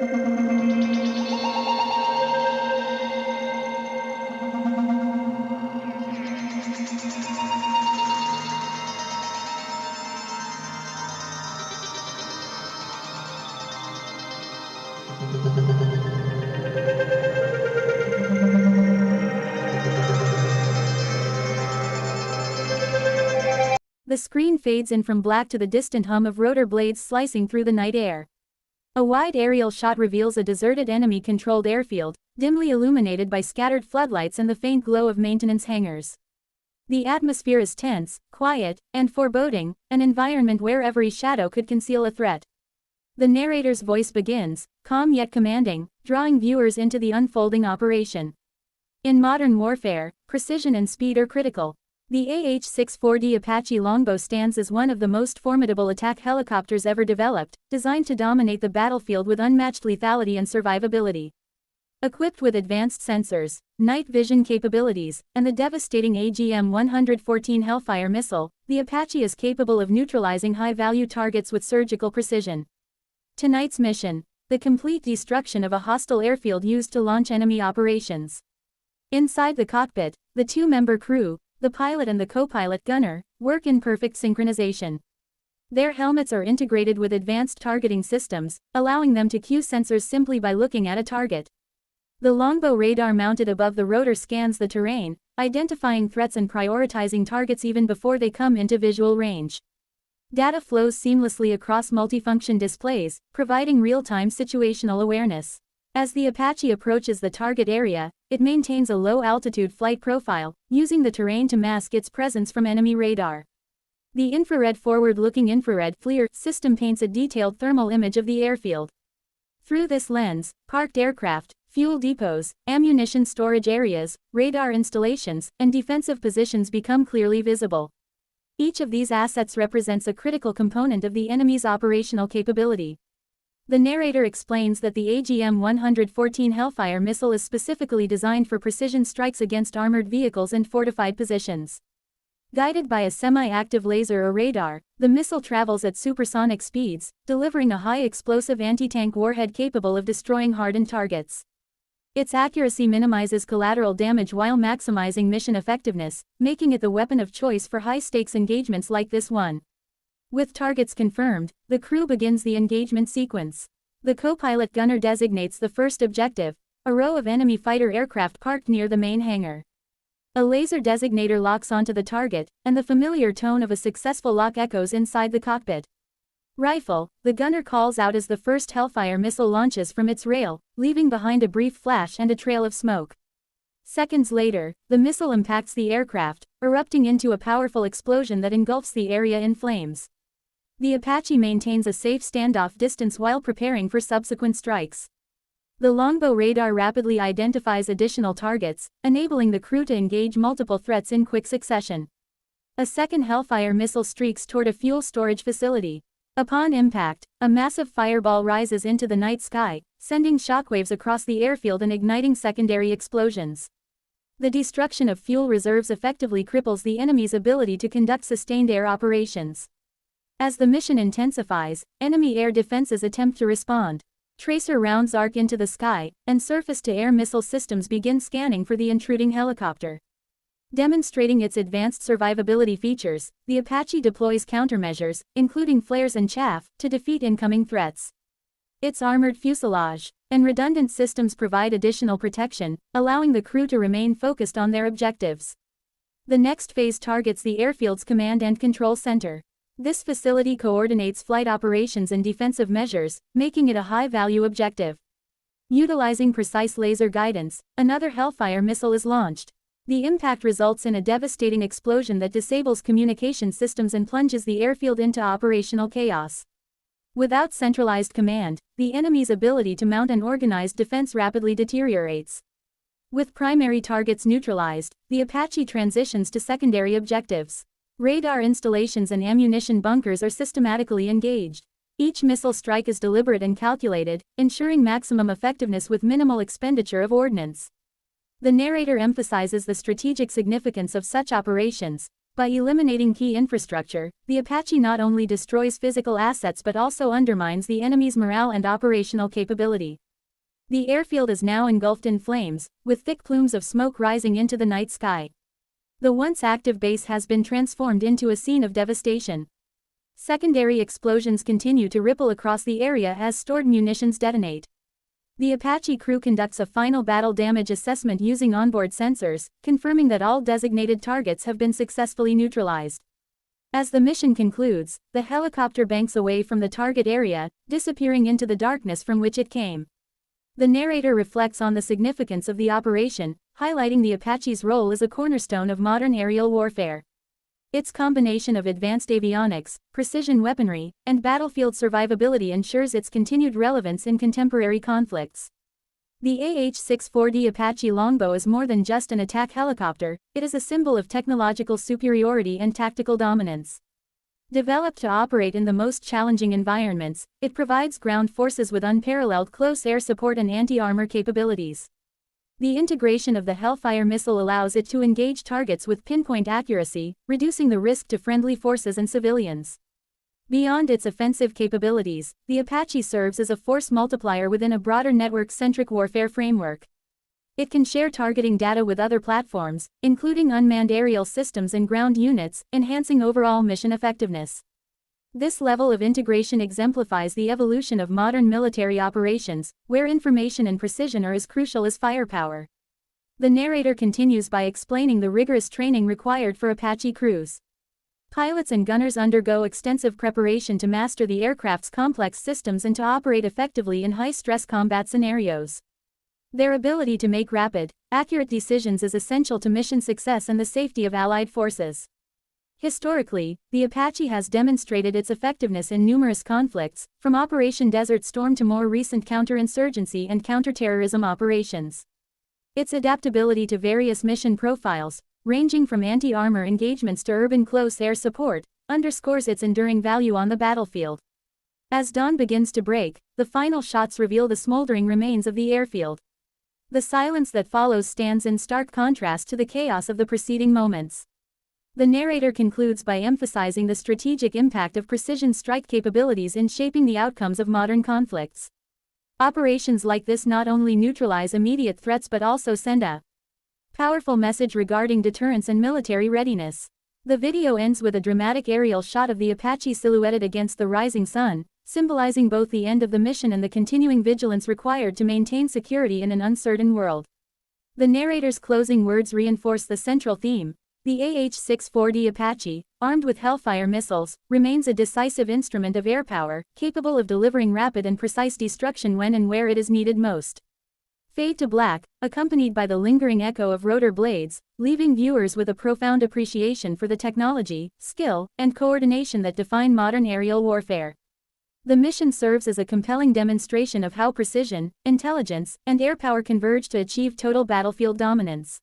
The screen fades in from black to the distant hum of rotor blades slicing through the night air. A wide aerial shot reveals a deserted enemy-controlled airfield, dimly illuminated by scattered floodlights and the faint glow of maintenance hangars. The atmosphere is tense, quiet, and foreboding, an environment where every shadow could conceal a threat. The narrator's voice begins, calm yet commanding, drawing viewers into the unfolding operation. In modern warfare, precision and speed are critical. The AH-64D Apache Longbow stands as one of the most formidable attack helicopters ever developed, designed to dominate the battlefield with unmatched lethality and survivability. Equipped with advanced sensors, night vision capabilities, and the devastating AGM-114 Hellfire missile, the Apache is capable of neutralizing high-value targets with surgical precision. Tonight's mission: the complete destruction of a hostile airfield used to launch enemy operations. Inside the cockpit, the two-member crew, the pilot and the co-pilot gunner, work in perfect synchronization. Their helmets are integrated with advanced targeting systems, allowing them to cue sensors simply by looking at a target. The longbow radar mounted above the rotor scans the terrain, identifying threats and prioritizing targets even before they come into visual range. Data flows seamlessly across multifunction displays, providing real-time situational awareness. As the Apache approaches the target area, it maintains a low-altitude flight profile, using the terrain to mask its presence from enemy radar. The infrared forward-looking infrared FLIR system paints a detailed thermal image of the airfield. Through this lens, parked aircraft, fuel depots, ammunition storage areas, radar installations, and defensive positions become clearly visible. Each of these assets represents a critical component of the enemy's operational capability. The narrator explains that the AGM-114 Hellfire missile is specifically designed for precision strikes against armored vehicles and fortified positions. Guided by a semi-active laser or radar, the missile travels at supersonic speeds, delivering a high-explosive anti-tank warhead capable of destroying hardened targets. Its accuracy minimizes collateral damage while maximizing mission effectiveness, making it the weapon of choice for high-stakes engagements like this one. With targets confirmed, the crew begins the engagement sequence. The co-pilot gunner designates the first objective, a row of enemy fighter aircraft parked near the main hangar. A laser designator locks onto the target, and the familiar tone of a successful lock echoes inside the cockpit. Rifle, the gunner calls out as the first Hellfire missile launches from its rail, leaving behind a brief flash and a trail of smoke. Seconds later, the missile impacts the aircraft, erupting into a powerful explosion that engulfs the area in flames. The Apache maintains a safe standoff distance while preparing for subsequent strikes. The longbow radar rapidly identifies additional targets, enabling the crew to engage multiple threats in quick succession. A second Hellfire missile streaks toward a fuel storage facility. Upon impact, a massive fireball rises into the night sky, sending shockwaves across the airfield and igniting secondary explosions. The destruction of fuel reserves effectively cripples the enemy's ability to conduct sustained air operations. As the mission intensifies, enemy air defenses attempt to respond. Tracer rounds arc into the sky, and surface-to-air missile systems begin scanning for the intruding helicopter. Demonstrating its advanced survivability features, the Apache deploys countermeasures, including flares and chaff, to defeat incoming threats. Its armored fuselage and redundant systems provide additional protection, allowing the crew to remain focused on their objectives. The next phase targets the airfield's command and control center. This facility coordinates flight operations and defensive measures, making it a high-value objective. Utilizing precise laser guidance, another Hellfire missile is launched. The impact results in a devastating explosion that disables communication systems and plunges the airfield into operational chaos. Without centralized command, the enemy's ability to mount an organized defense rapidly deteriorates. With primary targets neutralized, the Apache transitions to secondary objectives. Radar installations and ammunition bunkers are systematically engaged. Each missile strike is deliberate and calculated, ensuring maximum effectiveness with minimal expenditure of ordnance. The narrator emphasizes the strategic significance of such operations. By eliminating key infrastructure, the Apache not only destroys physical assets but also undermines the enemy's morale and operational capability. The airfield is now engulfed in flames, with thick plumes of smoke rising into the night sky. The once active base has been transformed into a scene of devastation. Secondary explosions continue to ripple across the area as stored munitions detonate. The Apache crew conducts a final battle damage assessment using onboard sensors, confirming that all designated targets have been successfully neutralized. As the mission concludes, the helicopter banks away from the target area, disappearing into the darkness from which it came. The narrator reflects on the significance of the operation, highlighting the Apache's role as a cornerstone of modern aerial warfare. Its combination of advanced avionics, precision weaponry, and battlefield survivability ensures its continued relevance in contemporary conflicts. The AH-64D Apache Longbow is more than just an attack helicopter, it is a symbol of technological superiority and tactical dominance. Developed to operate in the most challenging environments, it provides ground forces with unparalleled close air support and anti-armor capabilities. The integration of the Hellfire missile allows it to engage targets with pinpoint accuracy, reducing the risk to friendly forces and civilians. Beyond its offensive capabilities, the Apache serves as a force multiplier within a broader network-centric warfare framework. It can share targeting data with other platforms, including unmanned aerial systems and ground units, enhancing overall mission effectiveness. This level of integration exemplifies the evolution of modern military operations, where information and precision are as crucial as firepower. The narrator continues by explaining the rigorous training required for Apache crews. Pilots and gunners undergo extensive preparation to master the aircraft's complex systems and to operate effectively in high-stress combat scenarios. Their ability to make rapid, accurate decisions is essential to mission success and the safety of Allied forces. Historically, the Apache has demonstrated its effectiveness in numerous conflicts, from Operation Desert Storm to more recent counterinsurgency and counterterrorism operations. Its adaptability to various mission profiles, ranging from anti-armor engagements to urban close air support, underscores its enduring value on the battlefield. As dawn begins to break, the final shots reveal the smoldering remains of the airfield. The silence that follows stands in stark contrast to the chaos of the preceding moments. The narrator concludes by emphasizing the strategic impact of precision strike capabilities in shaping the outcomes of modern conflicts. Operations like this not only neutralize immediate threats but also send a powerful message regarding deterrence and military readiness. The video ends with a dramatic aerial shot of the Apache silhouetted against the rising sun, symbolizing both the end of the mission and the continuing vigilance required to maintain security in an uncertain world. The narrator's closing words reinforce the central theme. The AH-64D Apache, armed with Hellfire missiles, remains a decisive instrument of air power, capable of delivering rapid and precise destruction when and where it is needed most. Fade to black, accompanied by the lingering echo of rotor blades, leaving viewers with a profound appreciation for the technology, skill, and coordination that define modern aerial warfare. The mission serves as a compelling demonstration of how precision, intelligence, and air power converge to achieve total battlefield dominance.